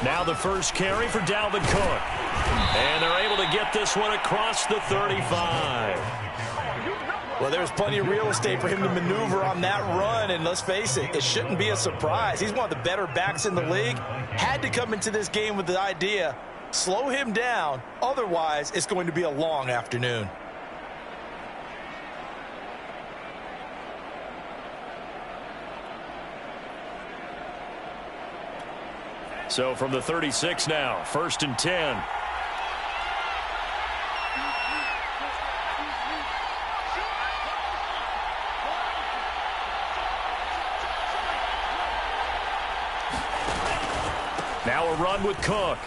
Now the first carry for Dalvin Cook. And they're able to get this one across the 35. Well, there's plenty of real estate for him to maneuver on that run, and let's face it, it shouldn't be a surprise. He's one of the better backs in the league. Had to come into this game with the idea, slow him down, otherwise it's going to be a long afternoon. So from the 36 now, 1st and 10. Now a run with Cook.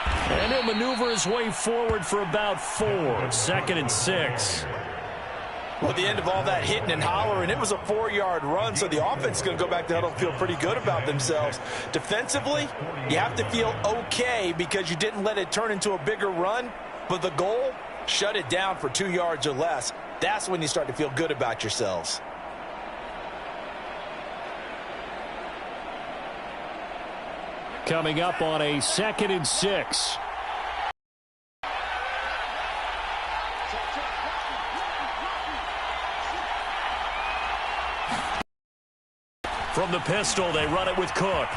And he'll maneuver his way forward for about 4. 2nd and 6. Well, at the end of all that hitting and hollering, it was a 4-yard run, so the offense is going to go back to huddle and feel pretty good about themselves. Defensively, you have to feel okay because you didn't let it turn into a bigger run, but the goal, shut it down for 2 yards or less. That's when you start to feel good about yourselves. Coming up on a 2nd and 6. From the pistol, they run it with Cook.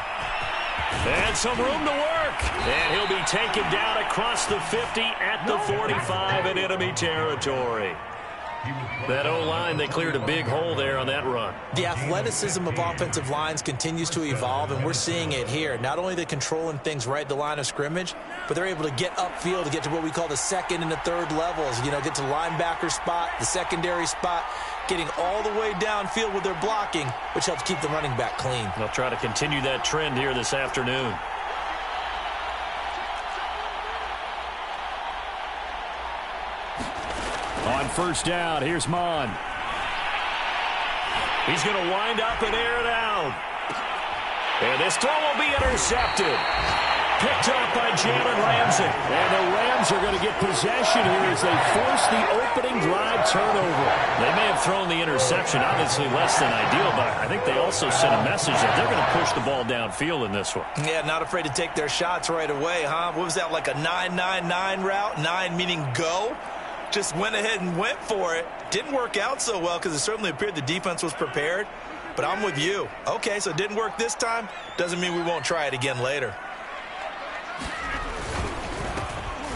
And some room to work. And he'll be taken down across the 50 at the 45 in enemy territory. That O-line, they cleared a big hole there on that run. The athleticism of offensive lines continues to evolve, and we're seeing it here. Not only are they controlling things right at the line of scrimmage, but they're able to get upfield to get to what we call the 2nd and the 3rd levels. You know, get to linebacker spot, the secondary spot, getting all the way downfield with their blocking, which helps keep the running back clean. They'll try to continue that trend here this afternoon. On 1st down, here's Mon. He's going to wind up and air it out. And this throw will be intercepted. Picked up by Jalen Ramsey. And the Rams are going to get possession here as they force the opening drive turnover. They may have thrown the interception, obviously less than ideal, but I think they also sent a message that they're going to push the ball downfield in this one. Yeah, not afraid to take their shots right away, huh? What was that, like a 9-9-9 route? 9 meaning go? Just went ahead and went for it. Didn't work out so well because it certainly appeared the defense was prepared. But I'm with you. Okay, so it didn't work this time. Doesn't mean we won't try it again later.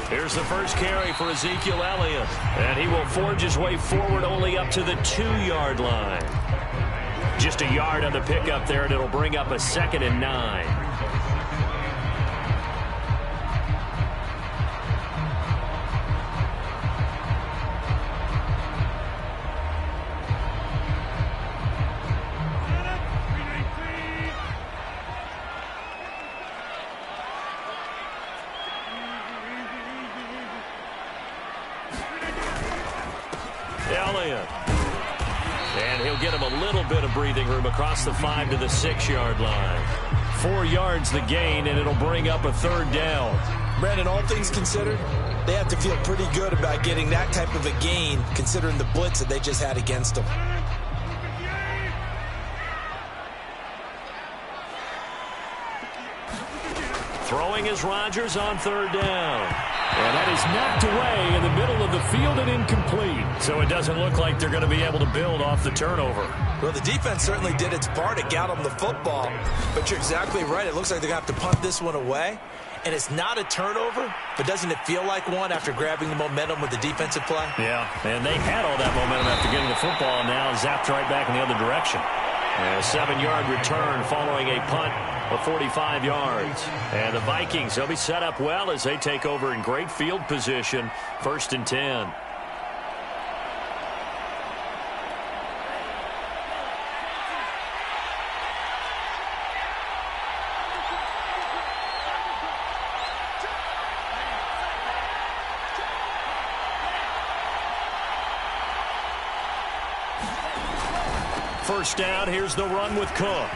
Here's the first carry for Ezekiel Elliott. And he will forge his way forward only up to the 2-yard line. Just a yard on the pickup there, and it'll bring up a 2nd and 9. Elliott. And he'll get him a little bit of breathing room across the 5 to the 6-yard line. 4 yards the gain, and it'll bring up a 3rd down. Brandon, all things considered, they have to feel pretty good about getting that type of a gain, considering the blitz that they just had against them. Throwing is Rodgers on 3rd down. And that is knocked away in the middle of the field and incomplete. So it doesn't look like they're going to be able to build off the turnover. Well, the defense certainly did its part. It got them the football. But you're exactly right. It looks like they're going to have to punt this one away. And it's not a turnover, but doesn't it feel like one after grabbing the momentum with the defensive play? Yeah, and they had all that momentum after getting the football, and now zapped right back in the other direction. And a 7-yard return following a punt of 45 yards. And the Vikings, they'll be set up well as they take over in great field position. 1st and 10. First down, here's the run with Cook.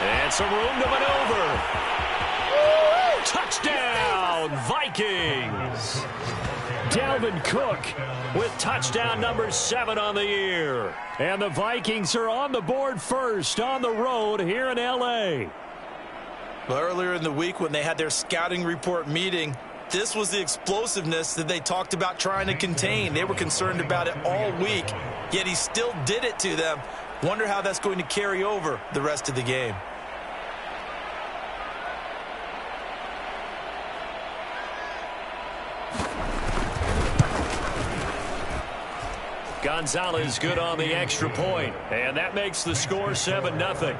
And some room to maneuver. Touchdown, Vikings. Dalvin Cook with touchdown number 7 on the year. And the Vikings are on the board first on the road here in L.A. Well, earlier in the week when they had their scouting report meeting, this was the explosiveness that they talked about trying to contain. They were concerned about it all week, yet he still did it to them. Wonder how that's going to carry over the rest of the game. Gonzalez good on the extra point, and that makes the score 7-0.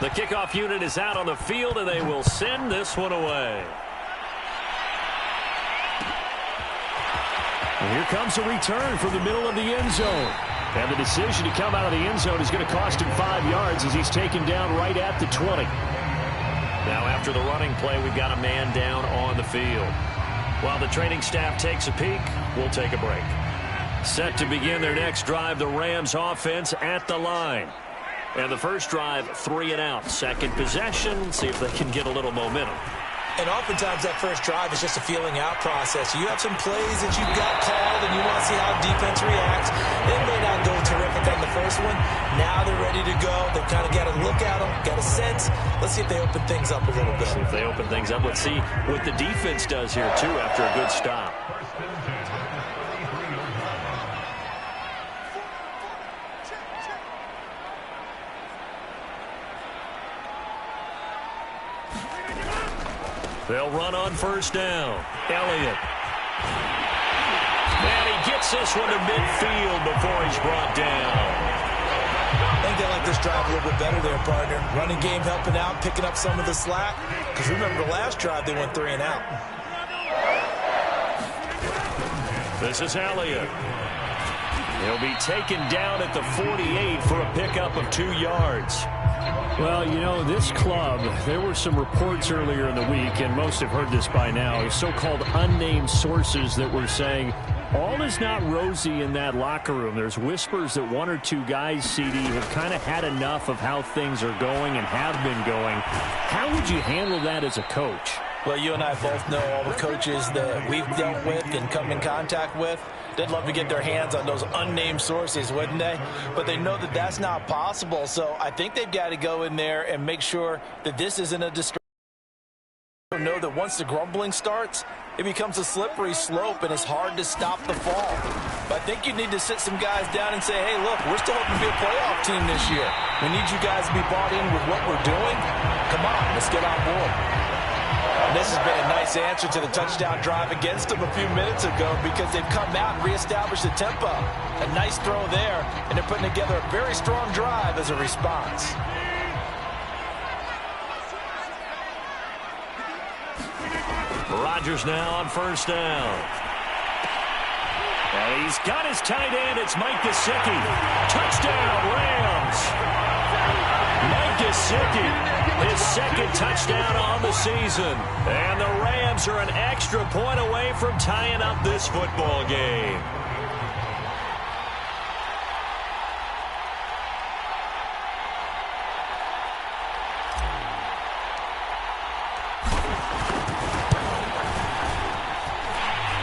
The kickoff unit is out on the field, and they will send this one away. And here comes a return from the middle of the end zone. And the decision to come out of the end zone is going to cost him 5 yards as he's taken down right at the 20. Now after the running play, we've got a man down on the field. While the training staff takes a peek, we'll take a break. Set to begin their next drive, the Rams offense at the line. And the first drive, 3 and out. Second possession, see if they can get a little momentum. And oftentimes that first drive is just a feeling out process. You have some plays that you've got called and you want to see how defense reacts. They may not go terrific on the first one. Now they're ready to go. They've kind of got to look at them, got a sense. Let's see if they open things up a little bit. See if they open things up. Let's see what the defense does here, too, after a good stop. They'll run on first down. Elliott. And he gets this one to midfield before he's brought down. I think they like this drive a little bit better there, partner. Running game helping out, picking up some of the slack. Because remember the last drive, they went 3 and out. This is Elliott. He'll be taken down at the 48 for a pickup of 2 yards. Well, you know, this club, there were some reports earlier in the week, and most have heard this by now, so-called unnamed sources that were saying all is not rosy in that locker room. There's whispers that 1 or 2 guys, CD, have kind of had enough of how things are going and have been going. How would you handle that as a coach? Well, you and I both know all the coaches that we've dealt with and come in contact with. They'd love to get their hands on those unnamed sources, wouldn't they? But they know that that's not possible. So I think they've got to go in there and make sure that this isn't a distraction. Know that once the grumbling starts, it becomes a slippery slope, and it's hard to stop the fall. But I think you need to sit some guys down and say, hey, look, we're still hoping to be a playoff team this year. We need you guys to be bought in with what we're doing. Come on, let's get on board. And this has been a nice answer to the touchdown drive against them a few minutes ago because they've come out and reestablished the tempo. A nice throw there, and they're putting together a very strong drive as a response. Rodgers now on first down. And he's got his tight end. It's Mike Gesicki. Touchdown, Rams. Mike Gesicki, his second touchdown on the season. And the Rams are an extra point away from tying up this football game.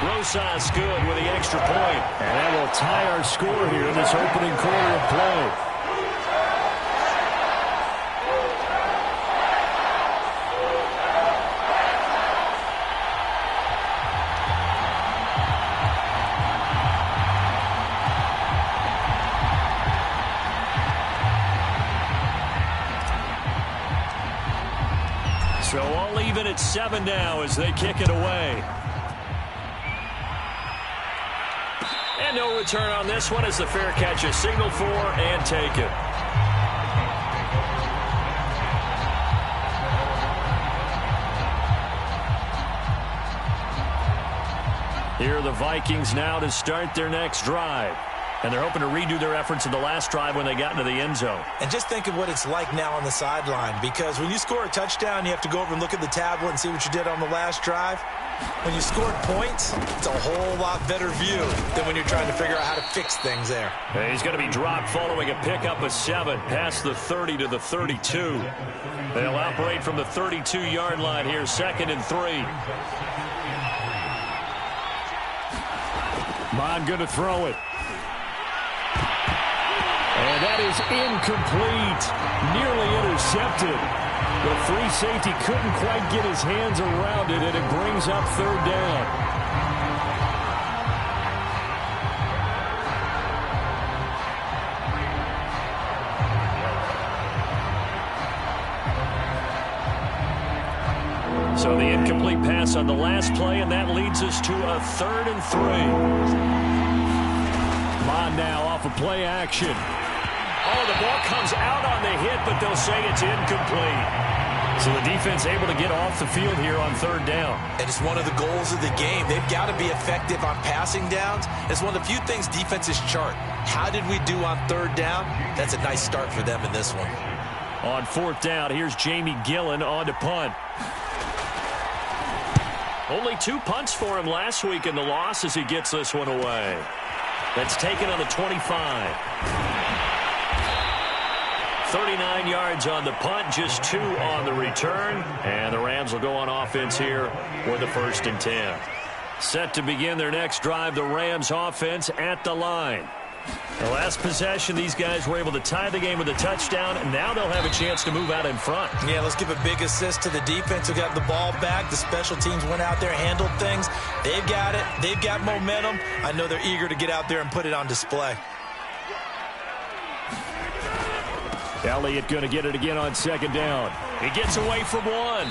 Rosas good with the extra point. And that will tie our score here in this opening quarter of play. So all even at 7 now as they kick it away. And no return on this one as the fair catch is signaled for and taken. Here are the Vikings now to start their next drive. And they're hoping to redo their efforts in the last drive when they got into the end zone. And just think of what it's like now on the sideline, because when you score a touchdown, you have to go over and look at the tablet and see what you did on the last drive. When you scored points, it's a whole lot better view than when you're trying to figure out how to fix things there. And he's going to be dropped following a pickup of 7 past the 30 to the 32. They'll operate from the 32-yard line here, 2nd and 3. Bond going to throw it. And that is incomplete. Nearly intercepted. The free safety couldn't quite get his hands around it, and it brings up third down. So the incomplete pass on the last play, and that leads us to a 3rd and 3. Bond now off of play action. Oh, the ball comes out on the hit, but they'll say it's incomplete. So the defense able to get off the field here on 3rd down. And it's one of the goals of the game. They've got to be effective on passing downs. It's one of the few things defenses chart. How did we do on 3rd down? That's a nice start for them in this one. On 4th down, here's Jamie Gillen on to punt. Only 2 punts for him last week in the loss as he gets this one away. That's taken on the 25. 39 yards on the punt, just 2 on the return. And the Rams will go on offense here with the 1st and 10. Set to begin their next drive, the Rams offense at the line. The last possession, these guys were able to tie the game with a touchdown, and now they'll have a chance to move out in front. Yeah, let's give a big assist to the defense who got the ball back. The special teams went out there, handled things. They've got it. They've got momentum. I know they're eager to get out there and put it on display. Elliott going to get it again on 2nd down. He gets away from 1.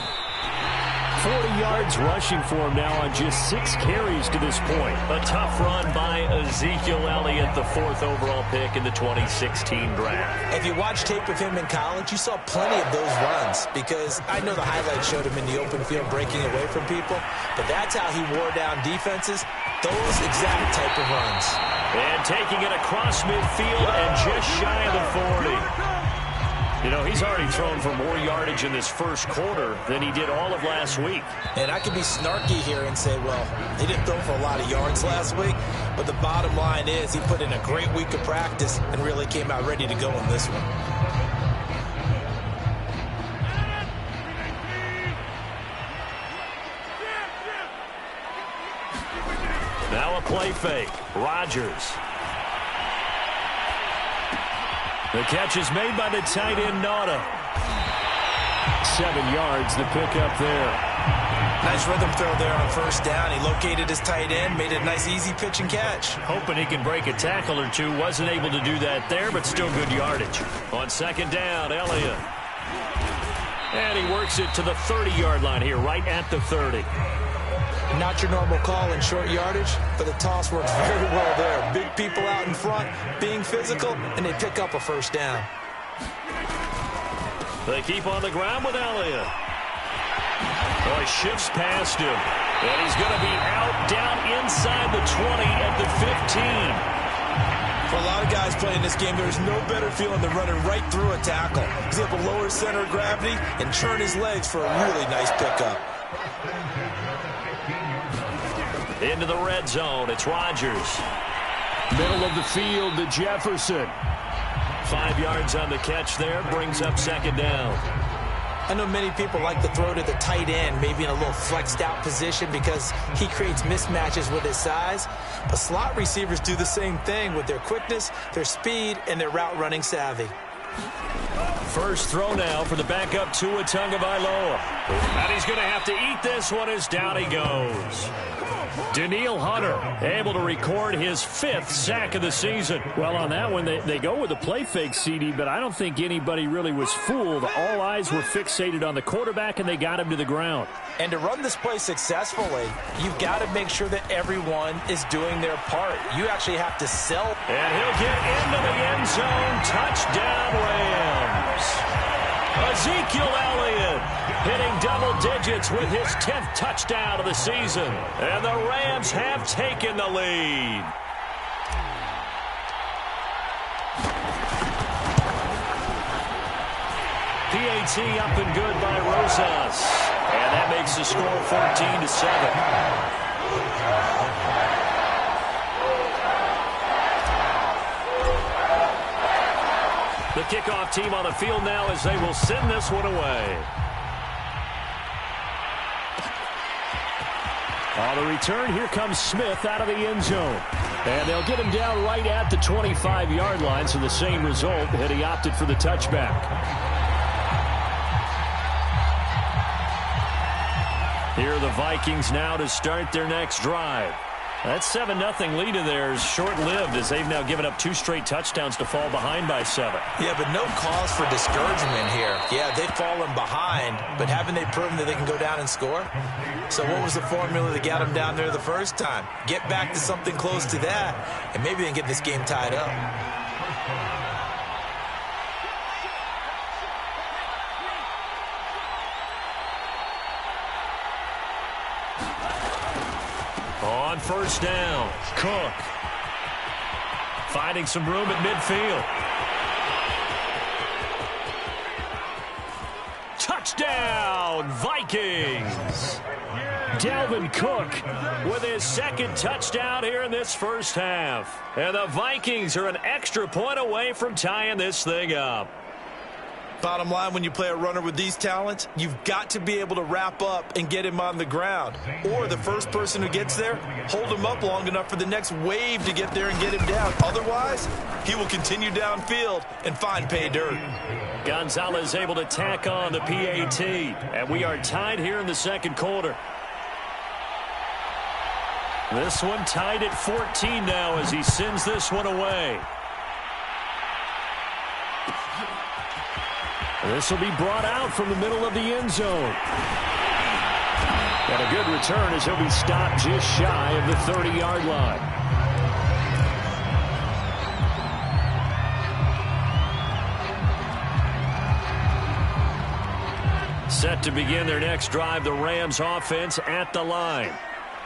40 yards rushing for him now on just 6 carries to this point. A tough run by Ezekiel Elliott, the 4th overall pick in the 2016 draft. If you watch tape of him in college, you saw plenty of those runs because I know the highlights showed him in the open field breaking away from people, but that's how he wore down defenses, those exact type of runs. And taking it across midfield and just shy of the 40. You know, he's already thrown for more yardage in this first quarter than he did all of last week. And I could be snarky here and say, well, he didn't throw for a lot of yards last week. But the bottom line is he put in a great week of practice and really came out ready to go in this one. Now a play fake. Rodgers. The catch is made by the tight end, Nauta. 7 yards, the pickup there. Nice rhythm throw there on 1st down. He located his tight end, made it a nice, easy pitch and catch. Hoping he can break a tackle or 2. Wasn't able to do that there, but still good yardage. On 2nd down, Elliott. And he works it to the 30-yard line here, right at the 30. Not your normal call in short yardage, but the toss works very well there. Big people out in front, being physical, and they pick up a 1st down. They keep on the ground with Elliott. Oh, he shifts past him. And he's going to be out down inside the 20 at the 15. For a lot of guys playing this game, there's no better feeling than running right through a tackle. He's able to lower his center of gravity and turn his legs for a really nice pickup. Into the red zone, it's Rodgers. Middle of the field to Jefferson. 5 yards on the catch there, brings up 2nd down. I know many people like to throw to the tight end, maybe in a little flexed out position because he creates mismatches with his size. But slot receivers do the same thing with their quickness, their speed, and their route running savvy. First throw now for the backup Tua Tagovailoa. And he's going to have to eat this one as down he goes. Daniil Hunter able to record his 5th sack of the season. Well, on that one, they go with a play fake, CD, but I don't think anybody really was fooled. All eyes were fixated on the quarterback, and they got him to the ground. And to run this play successfully, you've got to make sure that everyone is doing their part. You actually have to sell. And he'll get into the end zone. Touchdown, Rams. Ezekiel Elliott hitting double digits with his 10th touchdown of the season. And the Rams have taken the lead. PAT up and good by Rosas. And that makes the score 14-7. The kickoff team on the field now as they will send this one away. On the return, here comes Smith out of the end zone. And they'll get him down right at the 25-yard line, so the same result, and he opted for the touchback. Here are the Vikings now to start their next drive. That 7-0 lead of theirs short-lived as they've now given up 2 straight touchdowns to fall behind by 7. Yeah, but no cause for discouragement here. Yeah, they've fallen behind, but haven't they proven that they can go down and score? So what was the formula that got them down there the first time? Get back to something close to that, and maybe they can get this game tied up. On first down, Cook finding some room at midfield. Touchdown, Vikings! Dalvin Cook with his second touchdown here in this first half. And the Vikings are an extra point away from tying this thing up. Bottom line, when you play a runner with these talents, you've got to be able to wrap up and get him on the ground. Or the first person who gets there, hold him up long enough for the next wave to get there and get him down. Otherwise, he will continue downfield and find pay dirt. Gonzalez able to tack on the PAT. And we are tied here in the second quarter. This one tied at 14 now as he sends this one away. This will be brought out from the middle of the end zone. And a good return as he'll be stopped just shy of the 30-yard line. Set to begin their next drive, the Rams offense at the line.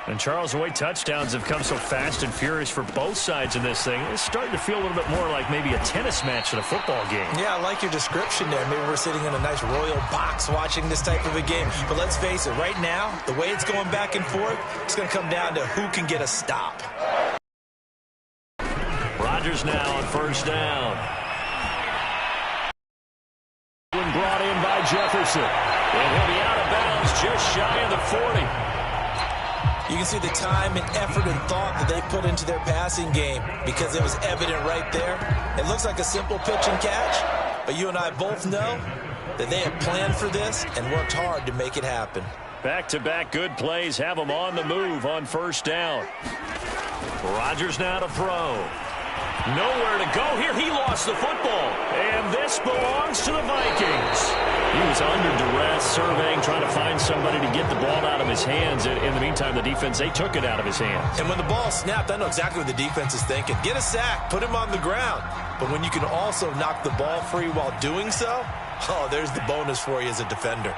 And Charles, the way touchdowns have come so fast and furious for both sides in this thing, it's starting to feel a little bit more like maybe a tennis match in a football game. Yeah, I like your description there. Maybe we're sitting in a nice royal box watching this type of a game. But let's face it, right now, the way it's going back and forth, it's going to come down to who can get a stop. Rodgers now on first down. Brought in by Jefferson. And he'll be out of bounds just shy of the 40. You can see the time and effort and thought that they put into their passing game because it was evident right there. It looks like a simple pitch and catch, but you and I both know that they have planned for this and worked hard to make it happen. Back-to-back good plays have them on the move on first down. Rodgers now to throw. Nowhere to go here. He lost the football. And this belongs to the Vikings. He was under duress, surveying, trying to find somebody to get the ball out of his hands. In the meantime, the defense, they took it out of his hands. And when the ball snapped, I know exactly what the defense is thinking. Get a sack, put him on the ground. But when you can also knock the ball free while doing so, oh, there's the bonus for you as a defender.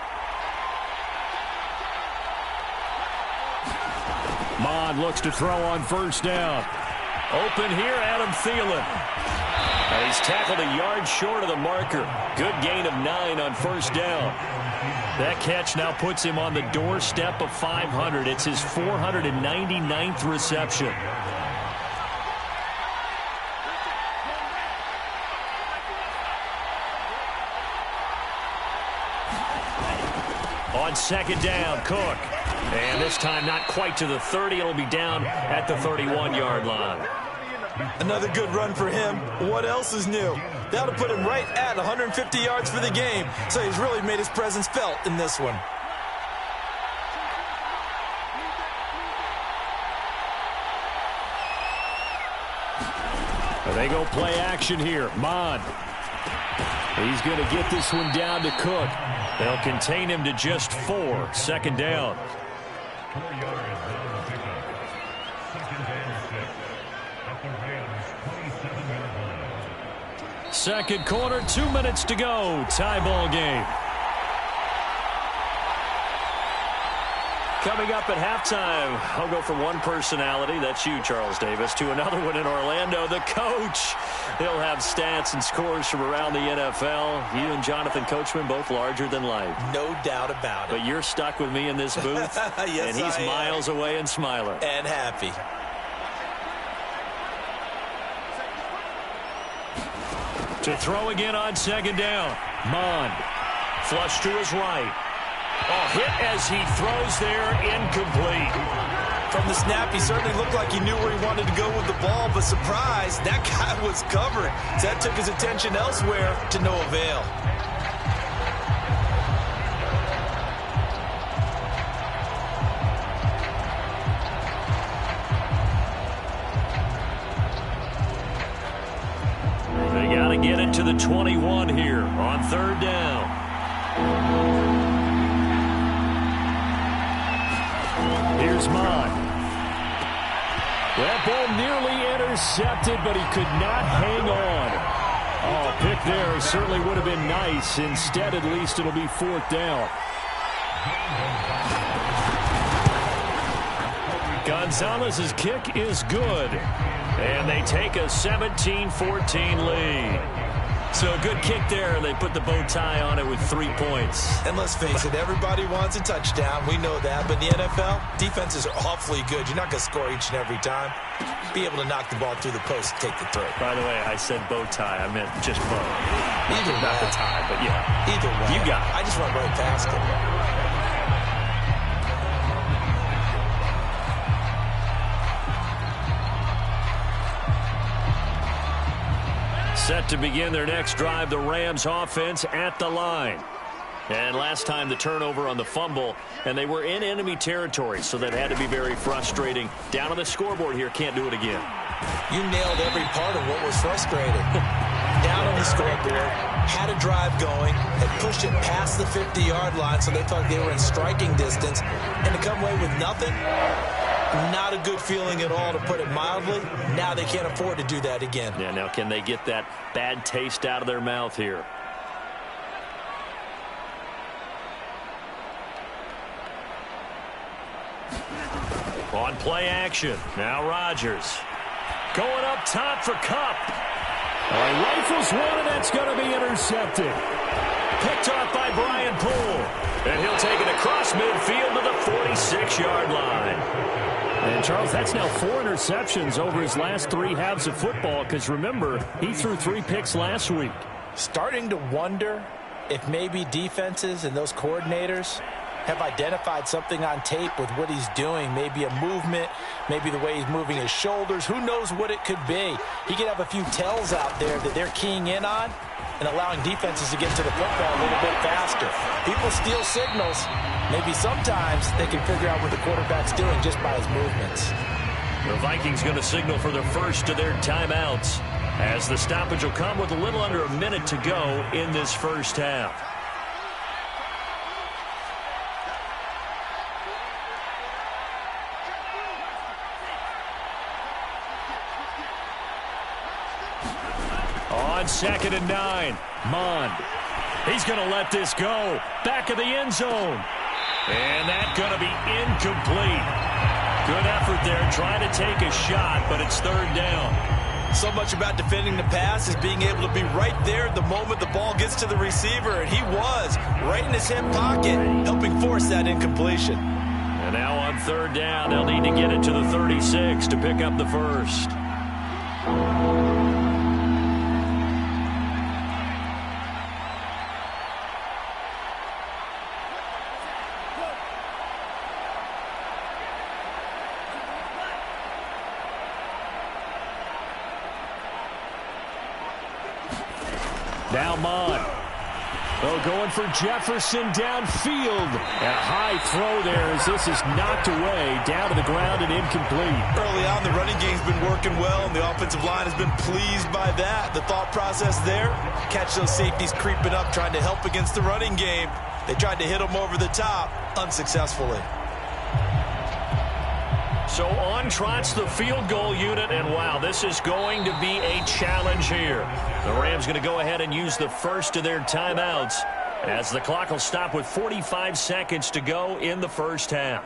Mond looks to throw on first down. Open here, Adam Thielen. And he's tackled a yard short of the marker. Good gain of 9 on first down. That catch now puts him on the doorstep of 500. It's his 499th reception. On second down, Cook. And this time not quite to the 30. It'll be down at the 31-yard line. Another good run for him. What else is new? That'll put him right at 150 yards for the game. So he's really made his presence felt in this one. They go play action here. Mond. He's going to get this one down to Cook. They'll contain him to just 4. Second down. Second quarter, 2 minutes to go. Tie ball game. Coming up at halftime, I'll go from one personality, that's you, Charles Davis, to another one in Orlando, the coach. He'll have stats and scores from around the NFL. You and Jonathan Coachman, both larger than life. No doubt about it. But you're stuck with me in this booth, yes, and he's miles away and smiling. And happy. To throw again on second down. Mond. Flush to his right. Oh, hit as he throws there, incomplete. From the snap, he certainly looked like he knew where he wanted to go with the ball, but surprise, that guy was covered. So that took his attention elsewhere to no avail. They got to get it to the 21 here on third down. Here's Mond. That ball nearly intercepted, but he could not hang on. Oh, pick there certainly would have been nice. Instead, at least it'll be fourth down. Gonzalez's kick is good. And they take a 17-14 lead. So a good kick there. They put the bow tie on it with 3 points. And let's face it, everybody wants a touchdown. We know that. But in the NFL, defenses are awfully good. You're not going to score each and every time. Be able to knock the ball through the post and take the throw. By the way, I said bow tie. I meant just bow. Either not the tie, but yeah. Either way. You got it. I just went right past him. Set to begin their next drive, the Rams offense at the line. And last time the turnover on the fumble, and they were in enemy territory, so that had to be very frustrating. Down on the scoreboard here, can't do it again. You nailed every part of what was frustrating. Down on the scoreboard, had a drive going, had pushed it past the 50-yard line, so they thought they were in striking distance, and to come away with nothing, not a good feeling at all, to put it mildly. Now they can't afford to do that again. Yeah, now can they get that bad taste out of their mouth here? On play action. Now Rodgers. Going up top for Kupp. He rifles one, and that's going to be intercepted. Picked off by Brian Poole. And he'll take it across midfield to the 46-yard line. And, Charles, that's now 4 interceptions over his last 3 halves of football, because, remember, he threw 3 picks last week. Starting to wonder if maybe defenses and those coordinators have identified something on tape with what he's doing. Maybe a movement, maybe the way he's moving his shoulders. Who knows what it could be? He could have a few tells out there that they're keying in on and allowing defenses to get to the football a little bit faster. People steal signals. Maybe sometimes they can figure out what the quarterback's doing just by his movements. The Vikings going to signal for the first of their timeouts, as the stoppage will come with a little under a minute to go in this first half. On 2nd and 9, Mond. He's going to let this go. Back of the end zone. And that's going to be incomplete. Good effort there, trying to take a shot, but it's third down. So much about defending the pass is being able to be right there the moment the ball gets to the receiver, and he was right in his hip pocket, helping force that incompletion. And now on third down, they'll need to get it to the 36 to pick up the first. Now Mond. Going for Jefferson downfield. And a high throw there as this is knocked away, down to the ground and incomplete. Early on, the running game's been working well, and the offensive line has been pleased by that. The thought process there, catch those safeties creeping up, trying to help against the running game. They tried to hit them over the top, unsuccessfully. So on trots the field goal unit, and wow, this is going to be a challenge here. The Rams going to go ahead and use the first of their timeouts, as the clock will stop with 45 seconds to go in the first half.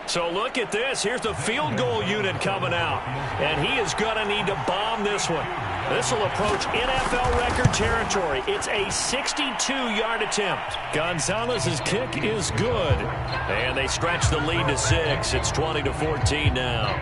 So look at this. Here's the field goal unit coming out. And he is going to need to bomb this one. This will approach NFL record territory. It's a 62-yard attempt. Gonzalez's kick is good. And they stretch the lead to 6. It's 20-14 now.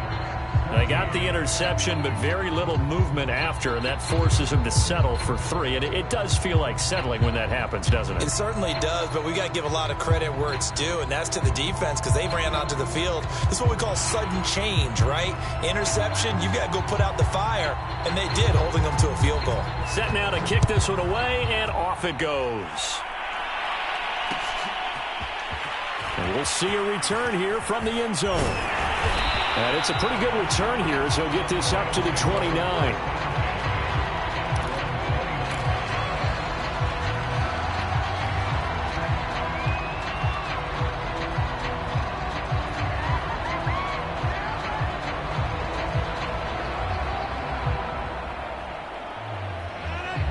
They got the interception, but very little movement after, and that forces him to settle for 3. And it does feel like settling when that happens, doesn't it? It certainly does, but we got to give a lot of credit where it's due, and that's to the defense because they ran onto the field. This is what we call sudden change, right? Interception, you got to go put out the fire, and they did, holding them to a field goal. Set now to kick this one away, and off it goes. And we'll see a return here from the end zone. And it's a pretty good return here as he'll get this up to the 29.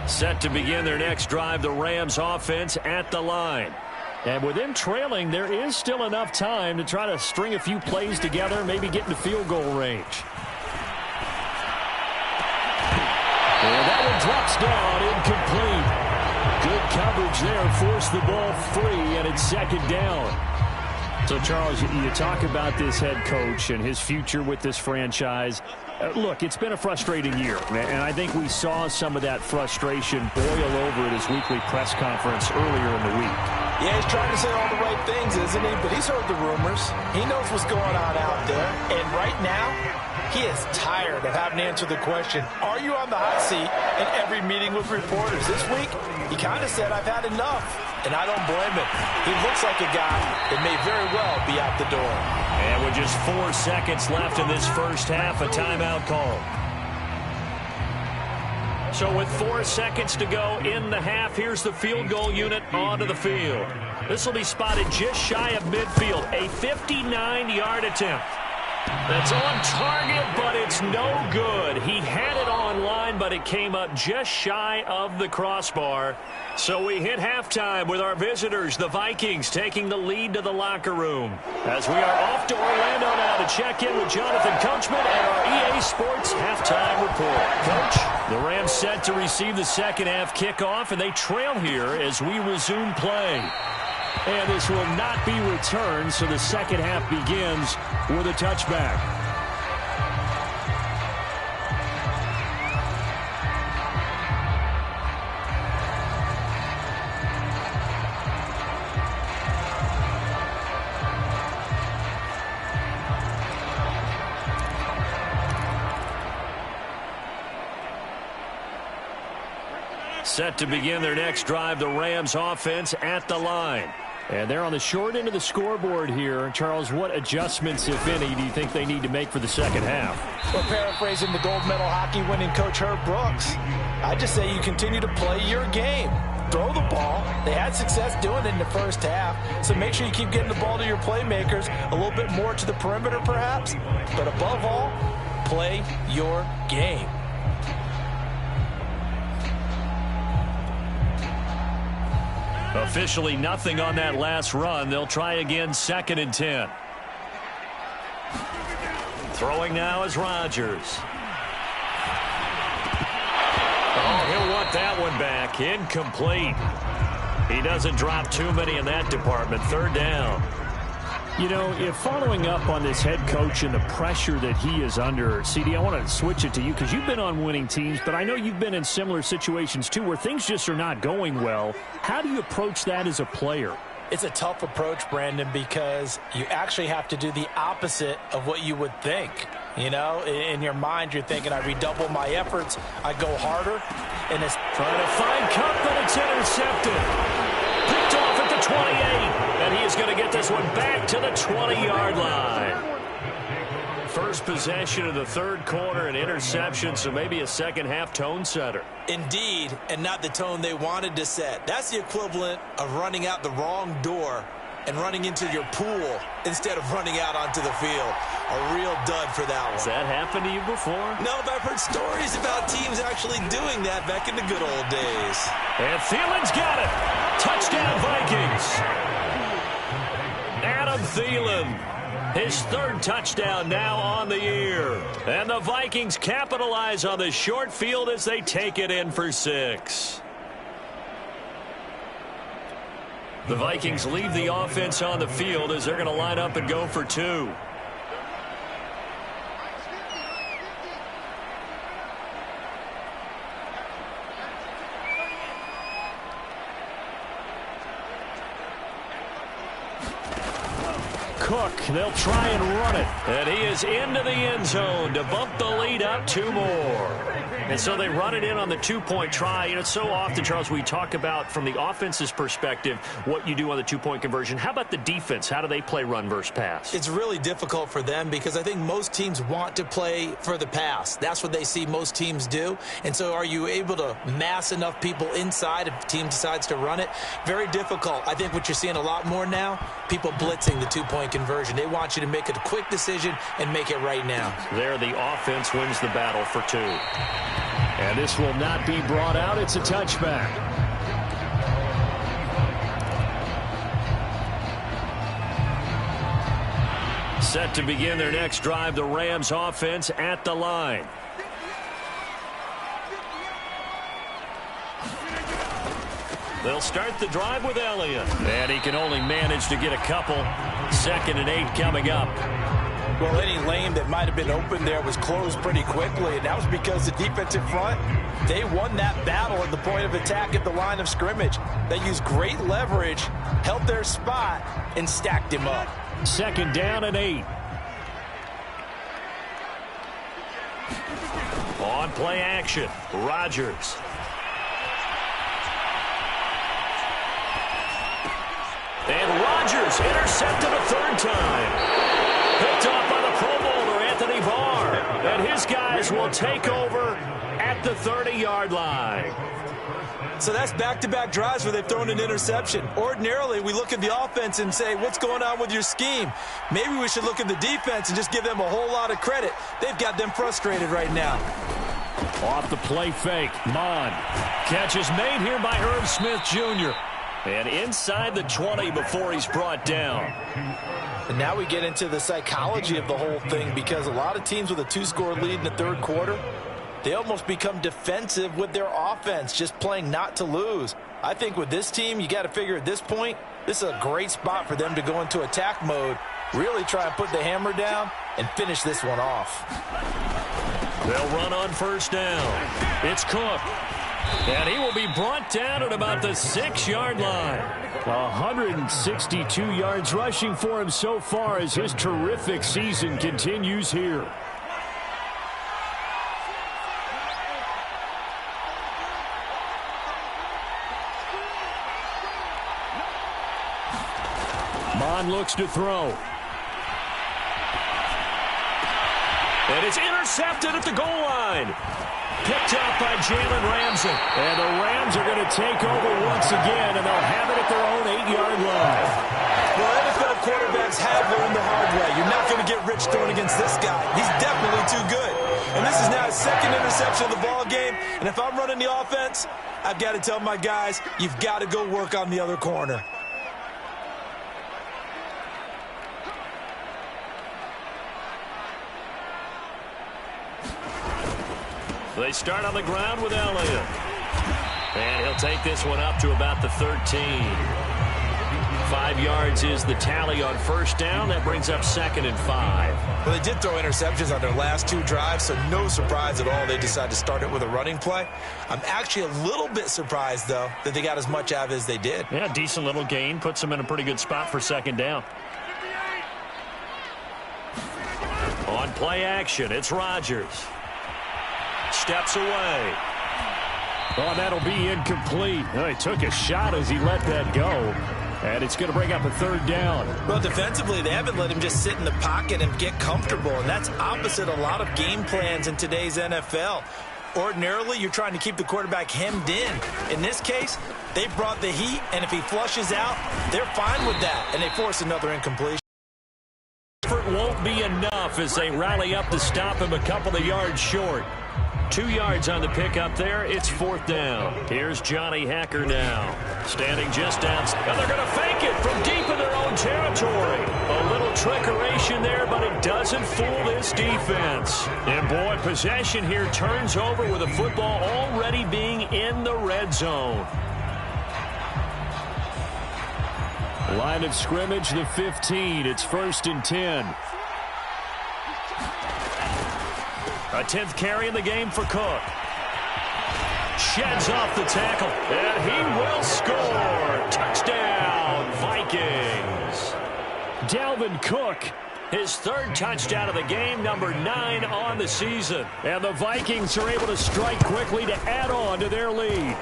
Set to begin their next drive, the Rams offense at the line. And with them trailing, there is still enough time to try to string a few plays together, maybe get into field goal range. And that one drops down, incomplete. Good coverage there, forced the ball free, and it's second down. So, Charles, you talk about this head coach and his future with this franchise. Look, it's been a frustrating year, and I think we saw some of that frustration boil over at his weekly press conference earlier in the week. Yeah, he's trying to say all the right things, isn't he? But he's heard the rumors. He knows what's going on out there. And right now, he is tired of having to answer the question, are you on the hot seat in every meeting with reporters? This week, he kind of said, I've had enough. And I don't blame him. He looks like a guy that may very well be out the door. And with just 4 seconds left in this first half, a timeout call. So with 4 seconds to go in the half, here's the field goal unit onto the field. This will be spotted just shy of midfield. A 59-yard attempt. That's on target, but it's no good. He had it on line, but it came up just shy of the crossbar. So we hit halftime with our visitors, the Vikings, taking the lead to the locker room. As we are off to Orlando now to check in with Jonathan Coachman and our EA Sports halftime report. Coach, the Rams set to receive the second half kickoff, and they trail here as we resume play. And this will not be returned, so the second half begins with a touchback. Set to begin their next drive, the Rams offense at the line. And they're on the short end of the scoreboard here. Charles, what adjustments, if any, do you think they need to make for the second half? Well, paraphrasing the gold medal hockey winning coach Herb Brooks, I just say you continue to play your game. Throw the ball. They had success doing it in the first half, so make sure you keep getting the ball to your playmakers, a little bit more to the perimeter perhaps, but above all, play your game. Officially nothing on that last run. They'll try again, 2nd and 10. Throwing now is Rodgers. Oh, he'll want that one back. Incomplete. He doesn't drop too many in that department. 3rd down. You know, if following up on this head coach and the pressure that he is under, CD, I want to switch it to you because you've been on winning teams, but I know you've been in similar situations too where things just are not going well. How do you approach that as a player? It's a tough approach, Brandon, because you actually have to do the opposite of what you would think. You know, in your mind, you're thinking, I redouble my efforts, I go harder, and it's trying to find Cup, but it's intercepted. Picked off at the 28, and he is going to get this one back to the 20-yard line. First possession of the 3rd quarter, an interception, so maybe a second-half tone setter. Indeed, and not the tone they wanted to set. That's the equivalent of running out the wrong door and running into your pool instead of running out onto the field. A real dud for that one. Has that happened to you before? No, but I've heard stories about teams actually doing that back in the good old days. And Thielen's got it. Touchdown, Vikings. Adam Thielen, his 3rd touchdown now on the year. And the Vikings capitalize on the short field as they take it in for 6. The Vikings leave the offense on the field as they're going to line up and go for 2. Cook. They'll try and run it. And he is into the end zone to bump the lead up 2 more. And so they run it in on the 2-point try. You know, it's so often, Charles, we talk about from the offense's perspective what you do on the 2-point conversion. How about the defense? How do they play run versus pass? It's really difficult for them because I think most teams want to play for the pass. That's what they see most teams do. And so are you able to mass enough people inside if the team decides to run it? Very difficult. I think what you're seeing a lot more now, people blitzing the 2-point conversion. They want you to make a quick decision and make it right now. There, the offense wins the battle for 2. And this will not be brought out. It's a touchback. Set to begin their next drive, the Rams offense at the line. They'll start the drive with Elliott. And he can only manage to get a couple. 2nd and 8 coming up. Well, any lane that might have been open there was closed pretty quickly, and that was because the defensive front, they won that battle at the point of attack at the line of scrimmage. They used great leverage, held their spot, and stacked him up. 2nd down and 8. On play action, Rodgers. And Rodgers intercepted a 3rd time. Picked off by the Pro Bowler, Anthony Barr. And his guys will take over at the 30-yard line. So that's back-to-back drives where they've thrown an interception. Ordinarily, we look at the offense and say, what's going on with your scheme? Maybe we should look at the defense and just give them a whole lot of credit. They've got them frustrated right now. Off the play fake, Mond. Catch is made here by Herb Smith Jr. And inside the 20 before he's brought down. And now we get into the psychology of the whole thing, because a lot of teams with a 2-score lead in the 3rd quarter, they almost become defensive with their offense, just playing not to lose. I think with this team, you got to figure at this point, this is a great spot for them to go into attack mode, really try and put the hammer down and finish this one off. They'll run on 1st down. It's Cook. And he will be brought down at about the 6-yard line. 162 yards rushing for him so far as his terrific season continues here. Mond looks to throw. And it's intercepted at the goal line. Picked up by Jalen Ramsey. And the Rams are going to take over once again, and they'll have it at their own 8-yard line. Well, NFL quarterbacks have learned the hard way. You're not going to get rich throwing against this guy. He's definitely too good. And this is now his 2nd interception of the ball game. And if I'm running the offense, I've got to tell my guys, you've got to go work on the other corner. They start on the ground with Elliott. And he'll take this one up to about the 13. 5 yards is the tally on 1st down. That brings up 2nd and 5. Well, they did throw interceptions on their last 2 drives, so no surprise at all they decided to start it with a running play. I'm actually a little bit surprised, though, that they got as much out of it as they did. Yeah, decent little gain. Puts them in a pretty good spot for 2nd down. On play action, it's Rodgers. Steps away. Oh, that'll be incomplete. Oh, he took a shot as he let that go. And it's going to bring up a 3rd down. Well, defensively, they haven't let him just sit in the pocket and get comfortable. And that's opposite a lot of game plans in today's NFL. Ordinarily, you're trying to keep the quarterback hemmed in. In this case, they brought the heat, and if he flushes out, they're fine with that. And they force another incompletion. Effort won't be enough as they rally up to stop him a couple of yards short. 2 yards on the pickup there. It's 4th down. Here's Johnny Hacker now. Standing just outside. And they're going to fake it from deep in their own territory. A little trickeration there, but it doesn't fool this defense. And boy, possession here turns over with the football already being in the red zone. Line of scrimmage, the 15. It's 1st and 10. A 10th carry in the game for Cook. Sheds off the tackle, and he will score. Touchdown, Vikings. Dalvin Cook. His third touchdown of the game, number 9 on the season. And the Vikings are able to strike quickly to add on to their lead.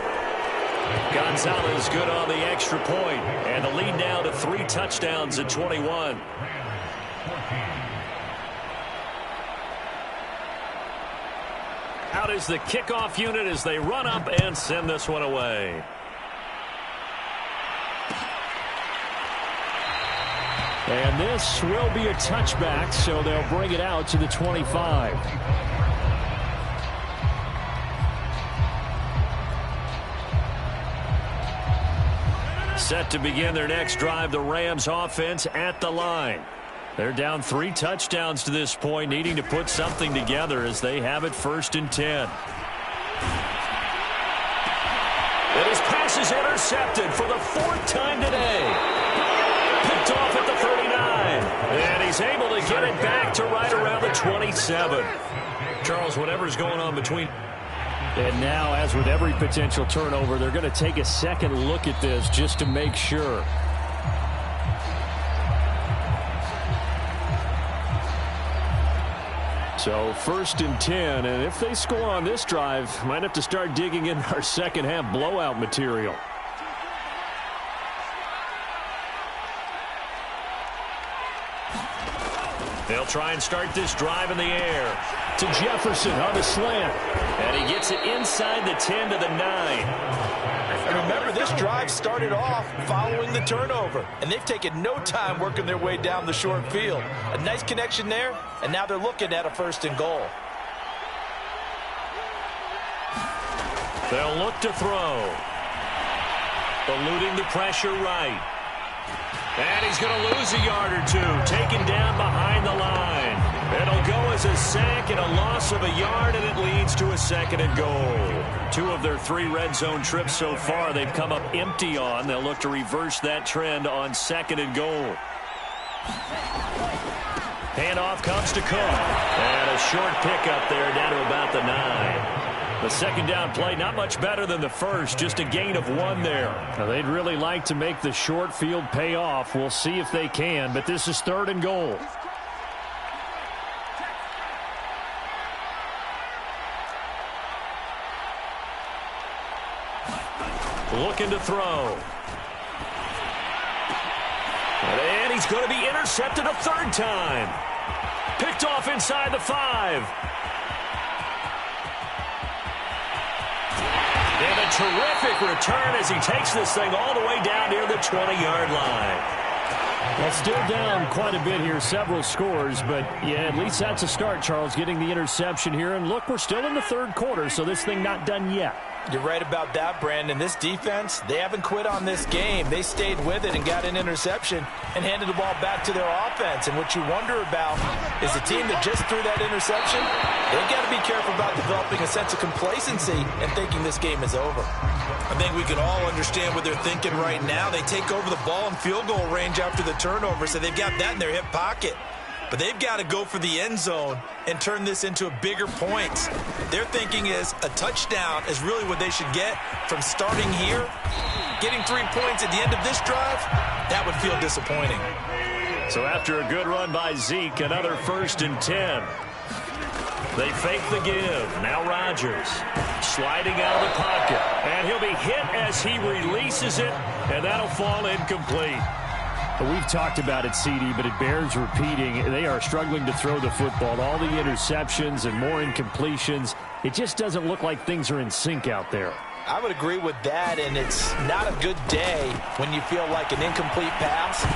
Gonzalez good on the extra point. And the lead now to 3 touchdowns at 21. Out is the kickoff unit as they run up and send this one away. And this will be a touchback, so they'll bring it out to the 25. Set to begin their next drive, the Rams offense at the line. They're down 3 touchdowns to this point, needing to put something together as they have it 1st and 10. And his pass is intercepted for the 4th time today. Picked off at the 39. And he's able to get it back to right around the 27. Charles, whatever's going on between. And now, as with every potential turnover, they're going to take a second look at this just to make sure. So 1st and 10, and if they score on this drive, might have to start digging in our second half blowout material. They'll try and start this drive in the air. To Jefferson on the slant. And he gets it inside the 10 to the 9. And remember, this drive started off following the turnover. And they've taken no time working their way down the short field. A nice connection there, and now they're looking at a 1st and goal. They'll look to throw. Eluding the pressure right. And he's going to lose a yard or 2, taken down behind the line. It'll go as a sack and a loss of a yard, and it leads to a 2nd and goal. 2 of their 3 red zone trips so far they've come up empty on. They'll look to reverse that trend on 2nd and goal. Handoff comes to Cook. And a short pickup there down to about the 9. The 2nd down play, not much better than the first, just a gain of 1 there. Now, they'd really like to make the short field pay off. We'll see if they can, but this is 3rd and goal. Looking to throw. And he's going to be intercepted a 3rd time. Picked off inside the 5. And a terrific return as he takes this thing all the way down near the 20-yard line. Well, still down quite a bit here, several scores, but yeah, at least that's a start, Charles, getting the interception here. And look, we're still in the 3rd quarter, so this thing not done yet. You're right about that, Brandon. This defense, they haven't quit on this game. They stayed with it and got an interception and handed the ball back to their offense. And what you wonder about is the team that just threw that interception, they've got to be careful about developing a sense of complacency and thinking this game is over. I think we can all understand what they're thinking right now. They take over the ball in field goal range after the turnover, so they've got that in their hip pocket. But they've got to go for the end zone and turn this into a bigger points. Their thinking is a touchdown is really what they should get from starting here. Getting 3 points at the end of this drive, that would feel disappointing. So after a good run by Zeke, another 1st and 10. They fake the give. Now Rodgers sliding out of the pocket. And he'll be hit as he releases it, and that'll fall incomplete. We've talked about it, CD, but it bears repeating. They are struggling to throw the football. All the interceptions and more incompletions. It just doesn't look like things are in sync out there. I would agree with that, and it's not a good day when you feel like an incomplete pass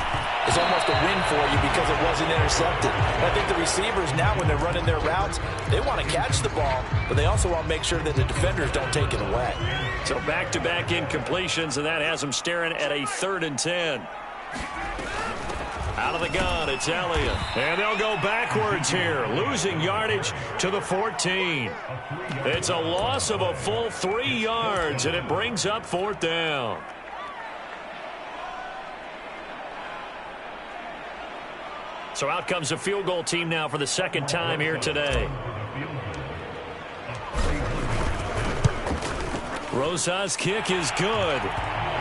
is almost a win for you because it wasn't intercepted. And I think the receivers now, when they're running their routes, they want to catch the ball, but they also want to make sure that the defenders don't take it away. So back-to-back incompletions, and that has them staring at a 3rd and 10. Out of the gun, it's Elliott. And they'll go backwards here, losing yardage to the 14. It's a loss of a full 3 yards, and it brings up 4th down. So out comes the field goal team now for the 2nd time here today. Rosa's kick is good.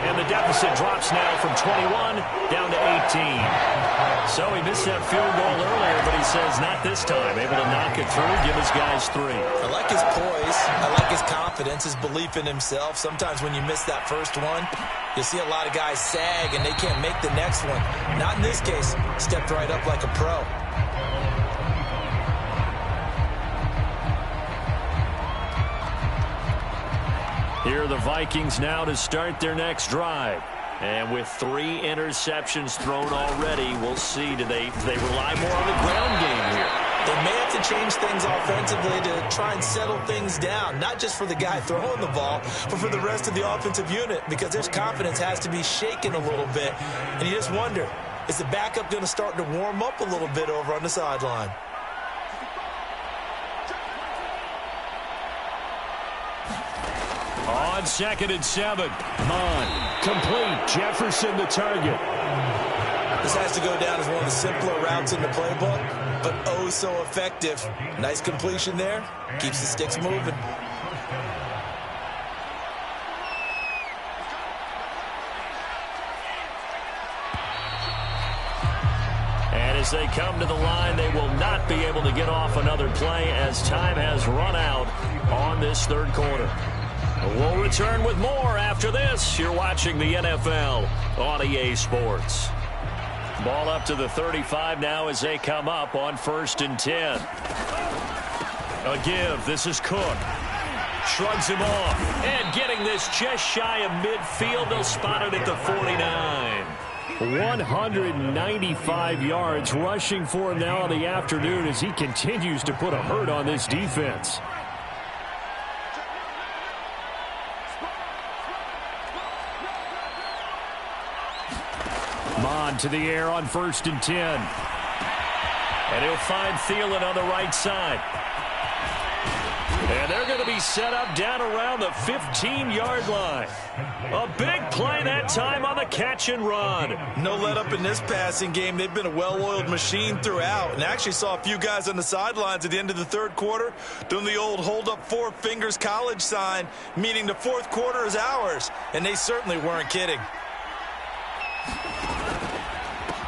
And the deficit drops now from 21 down to 18. So he missed that field goal earlier, but he says not this time. Able to knock it through, give his guys 3. I like his poise. I like his confidence, his belief in himself. Sometimes when you miss that first one, you'll see a lot of guys sag and they can't make the next one. Not in this case. Stepped right up like a pro. Here are the Vikings now to start their next drive. And with 3 interceptions thrown already, we'll see. Do they rely more on the ground game here? They may have to change things offensively to try and settle things down, not just for the guy throwing the ball, but for the rest of the offensive unit, because their confidence has to be shaken a little bit. And you just wonder, is the backup going to start to warm up a little bit over on the sideline? On 2nd and 7. Mon, complete. Jefferson the target. This has to go down as one of the simpler routes in the playbook, but oh so effective. Nice completion there. Keeps the sticks moving. And as they come to the line, they will not be able to get off another play as time has run out on this third quarter. We'll return with more after this. You're watching the NFL on EA Sports. Ball up to the 35 now as they come up on 1st and 10. A give. This is Cook. Shrugs him off. And getting this just shy of midfield. They'll spot it at the 49. 195 yards rushing for him now in the afternoon as he continues to put a hurt on this defense. Mon to the air on 1st and 10. And he'll find Thielen on the right side. And they're going to be set up down around the 15-yard line. A big play that time on the catch and run. No let up in this passing game. They've been a well-oiled machine throughout. And actually saw a few guys on the sidelines at the end of the third quarter doing the old hold up 4 fingers college sign, meaning the fourth quarter is ours. And they certainly weren't kidding.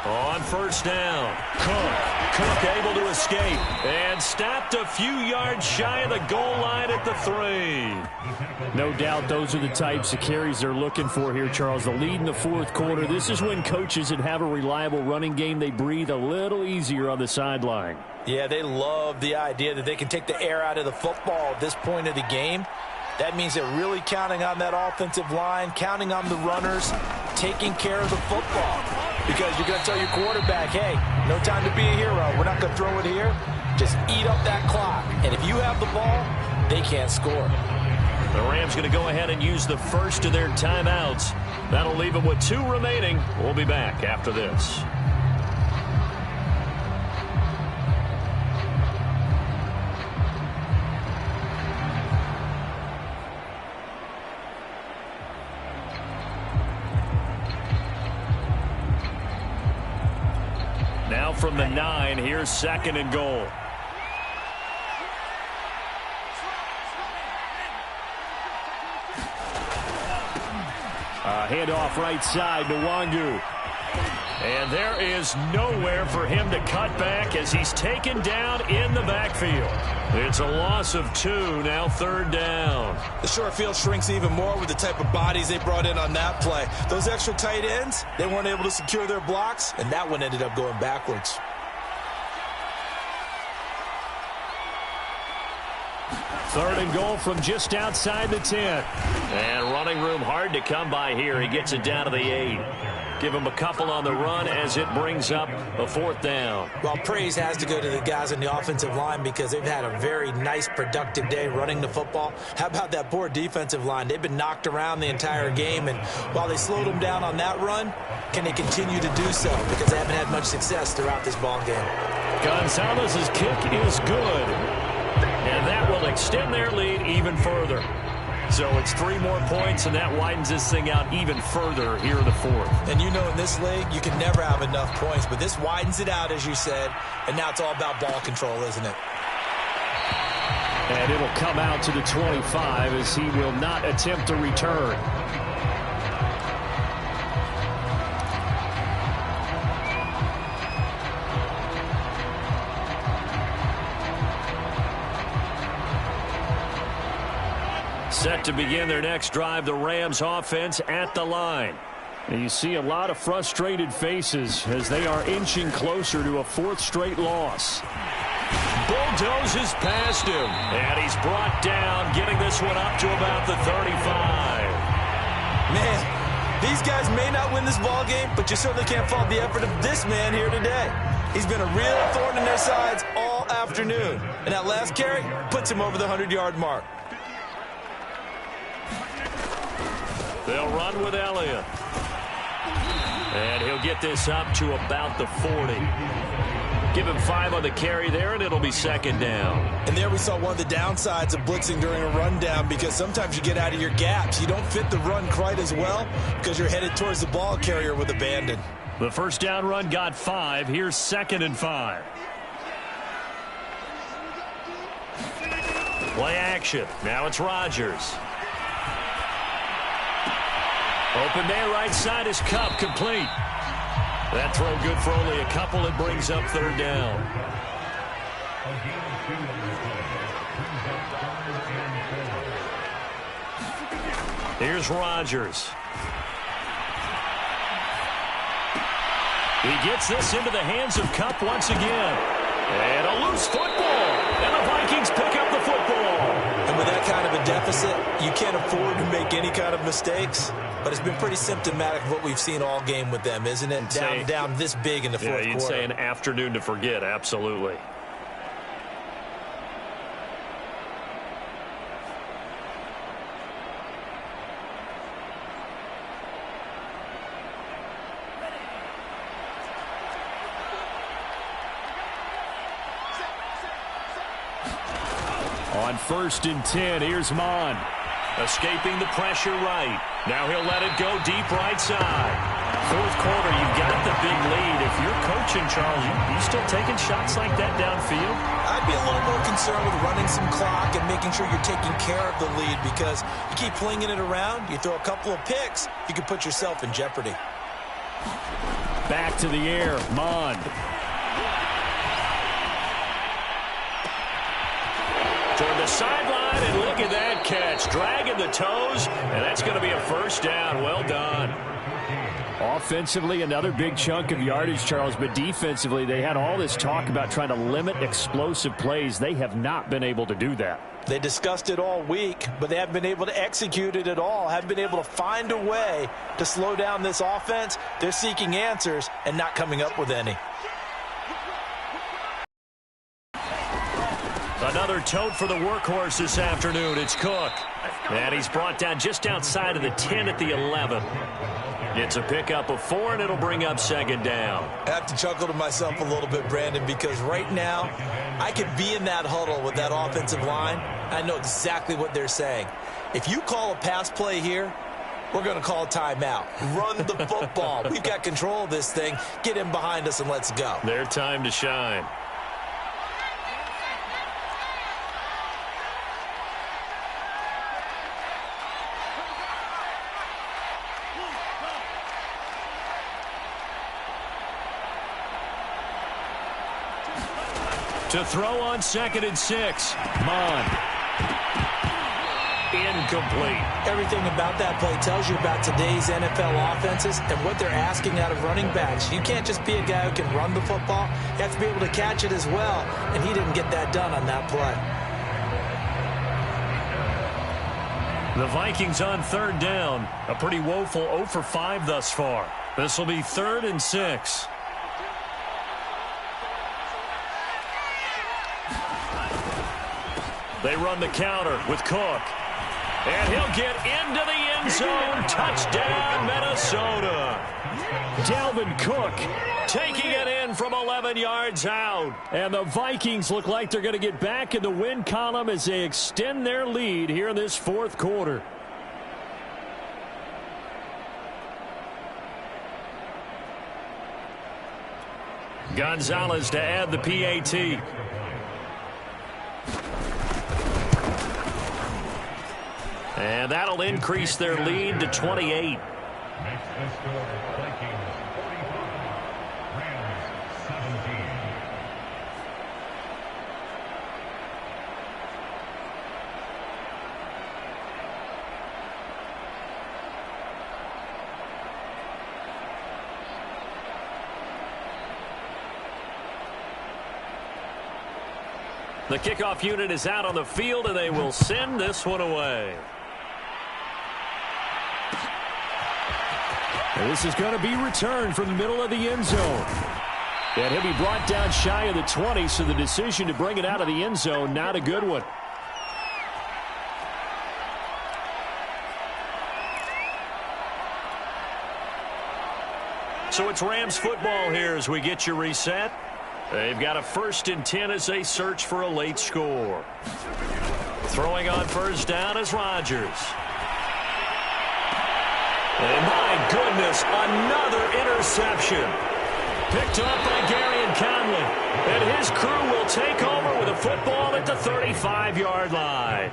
On 1st down, Cook able to escape and stopped a few yards shy of the goal line at the 3. No doubt those are the types of carries they're looking for here, Charles. The lead in the fourth quarter. This is when coaches that have a reliable running game, they breathe a little easier on the sideline. Yeah, they love the idea that they can take the air out of the football at this point of the game. That means they're really counting on that offensive line, counting on the runners, taking care of the football. Because you're going to tell your quarterback, hey, no time to be a hero. We're not going to throw it here. Just eat up that clock. And if you have the ball, they can't score. The Rams going to go ahead and use the first of their timeouts. That'll leave them with 2 remaining. We'll be back after this. Now from the 9, here's 2nd and goal. Handoff right side to Wangu. And there is nowhere for him to cut back as he's taken down in the backfield. It's a loss of 2, now 3rd down. The short field shrinks even more with the type of bodies they brought in on that play. Those extra tight ends, they weren't able to secure their blocks, and that one ended up going backwards. Third and goal from just outside the 10. And running room hard to come by here. He gets it down to the 8. Give him a couple on the run as it brings up a 4th down. Well, praise has to go to the guys on the offensive line because they've had a very nice, productive day running the football. How about that poor defensive line? They've been knocked around the entire game, and while they slowed them down on that run, can they continue to do so? Because they haven't had much success throughout this ball game. Gonzalez's kick is good. And that will extend their lead even further. So it's 3 more points, and that widens this thing out even further here in the 4th. And you know in this league, you can never have enough points, but this widens it out, as you said, and now it's all about ball control, isn't it? And it'll come out to the 25 as he will not attempt to return. Set to begin their next drive, the Rams offense at the line. And you see a lot of frustrated faces as they are inching closer to a fourth straight loss. Bulldozes past him, and he's brought down, getting this one up to about the 35. Man, these guys may not win this ball game, but you certainly can't fault the effort of this man here today. He's been a real thorn in their sides all afternoon, and that last carry puts him over the 100-yard mark. They'll run with Elliott. And he'll get this up to about the 40. Give him 5 on the carry there, and it'll be second down. And there we saw one of the downsides of blitzing during a rundown, because sometimes you get out of your gaps. You don't fit the run quite as well because you're headed towards the ball carrier with abandon. The first down run got 5. Here's 2nd and 5. Play action. Now it's Rodgers. Open there, right side is Kupp, complete. That throw good for only a couple. It brings up third down. Here's Rodgers. He gets this into the hands of Kupp once again. And a loose football. And the Vikings pick up the football. And with that kind of a deficit, you can't afford to make any kind of mistakes. But it's been pretty symptomatic of what we've seen all game with them, isn't it? Down this big in the fourth quarter. You'd say an afternoon to forget, absolutely. On 1st and 10, here's Mon. Escaping the pressure right. Now he'll let it go deep right side. Fourth quarter, you've got the big lead. If you're coaching, Charles, you still taking shots like that downfield? I'd be a little more concerned with running some clock and making sure you're taking care of the lead, because you keep flinging it around, you throw a couple of picks, you can put yourself in jeopardy. Back to the air, Mon. Toward the sideline, and look at that catch. Dragging the toes, and that's going to be a first down. Well done. Offensively, another big chunk of yardage, Charles, but defensively, they had all this talk about trying to limit explosive plays. They have not been able to do that. They discussed it all week, but they haven't been able to execute it at all, haven't been able to find a way to slow down this offense. They're seeking answers and not coming up with any. Another tote for the workhorse this afternoon. It's Cook. And he's brought down just outside of the 10 at the 11. It's a pickup of 4, and it'll bring up second down. I have to chuckle to myself a little bit, Brandon, because right now I could be in that huddle with that offensive line. I know exactly what they're saying. If you call a pass play here, we're going to call a timeout. Run the football. We've got control of this thing. Get in behind us and let's go. Their time to shine. To throw on 2nd and 6. Mon. Incomplete. Everything about that play tells you about today's NFL offenses and what they're asking out of running backs. You can't just be a guy who can run the football. You have to be able to catch it as well, and he didn't get that done on that play. The Vikings on 3rd down. A pretty woeful 0 for 5 thus far. This will be 3rd and 6. They run the counter with Cook. And he'll get into the end zone. Touchdown, Minnesota. Dalvin Cook taking it in from 11 yards out. And the Vikings look like they're going to get back in the win column as they extend their lead here in this fourth quarter. Gonzalez to add the PAT. And that'll increase their lead to 28. The kickoff unit is out on the field, and they will send this one away. And this is going to be returned from the middle of the end zone. And he'll be brought down shy of the 20, so the decision to bring it out of the end zone, not a good one. So it's Rams football here as we get you reset. They've got a 1st and 10 as they search for a late score. Throwing on first down is Rodgers. And my goodness, another interception. Picked up by Gary and Conley. And his crew will take over with a football at the 35-yard line.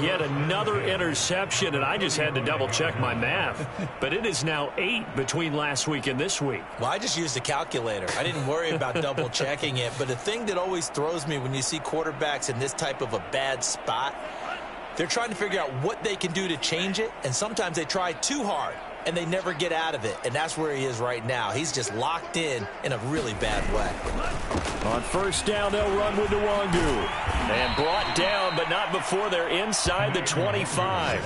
Yet another interception, and I just had to double-check my math. But it is now 8 between last week and this week. Well, I just used a calculator. I didn't worry about double-checking it. But the thing that always throws me when you see quarterbacks in this type of a bad spot, they're trying to figure out what they can do to change it, and sometimes they try too hard, and they never get out of it. And that's where he is right now. He's just locked in a really bad way. On first down, they'll run with Nwangu. And brought down, but not before they're inside the 25.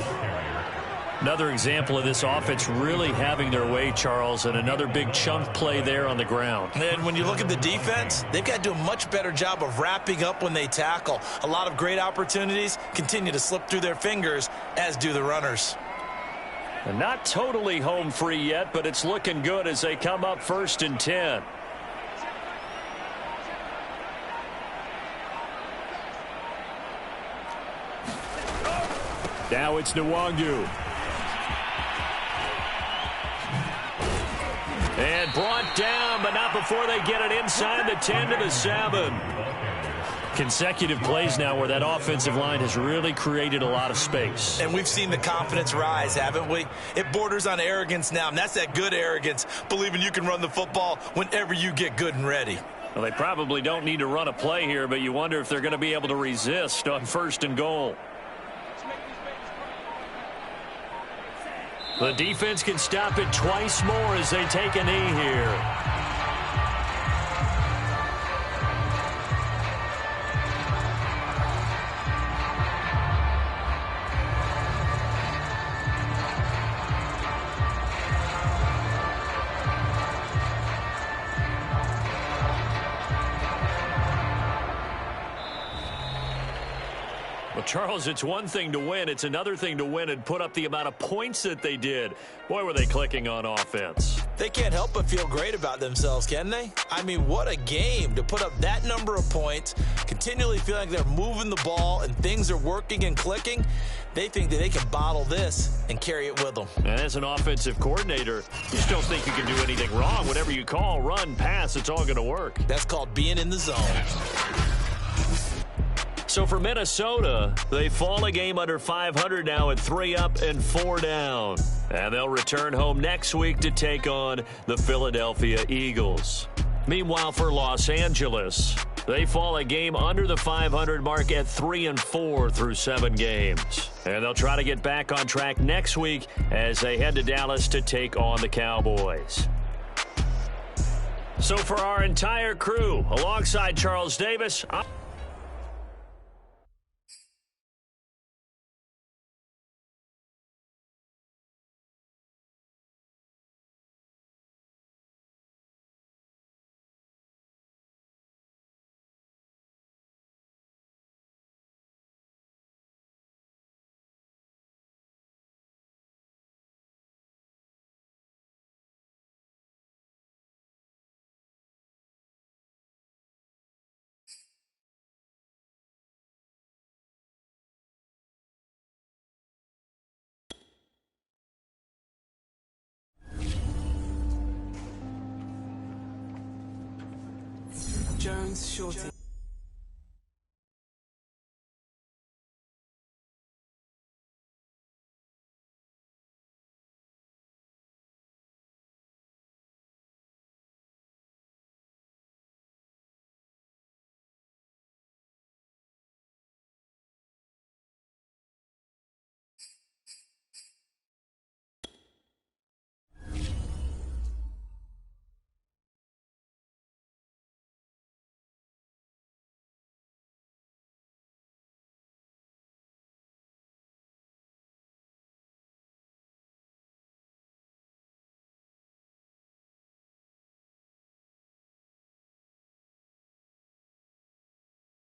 Another example of this offense really having their way, Charles, and another big chunk play there on the ground. And when you look at the defense, they've got to do a much better job of wrapping up when they tackle. A lot of great opportunities continue to slip through their fingers, as do the runners. And not totally home free yet, but it's looking good as they come up 1st and 10. Now it's Nwangu. And brought down, but not before they get it inside the 10 to the 7. Consecutive plays now where that offensive line has really created a lot of space. And we've seen the confidence rise, haven't we? It borders on arrogance now, and that's that good arrogance, believing you can run the football whenever you get good and ready. Well, they probably don't need to run a play here, but you wonder if they're going to be able to resist on 1st and goal. The defense can stop it twice more as they take a knee here. Charles, it's one thing to win. It's another thing to win and put up the amount of points that they did. Boy, were they clicking on offense. They can't help but feel great about themselves, can they? I mean, what a game to put up that number of points, continually feeling like they're moving the ball and things are working and clicking. They think that they can bottle this and carry it with them. And as an offensive coordinator, you just don't think you can do anything wrong. Whatever you call, run, pass, it's all going to work. That's called being in the zone. So for Minnesota, they fall a game under 500 now at 3 up and 4 down. And they'll return home next week to take on the Philadelphia Eagles. Meanwhile, for Los Angeles, they fall a game under the 500 mark at 3 and 4 through 7 games. And they'll try to get back on track next week as they head to Dallas to take on the Cowboys. So for our entire crew, alongside Charles Davis, Jones Shorty.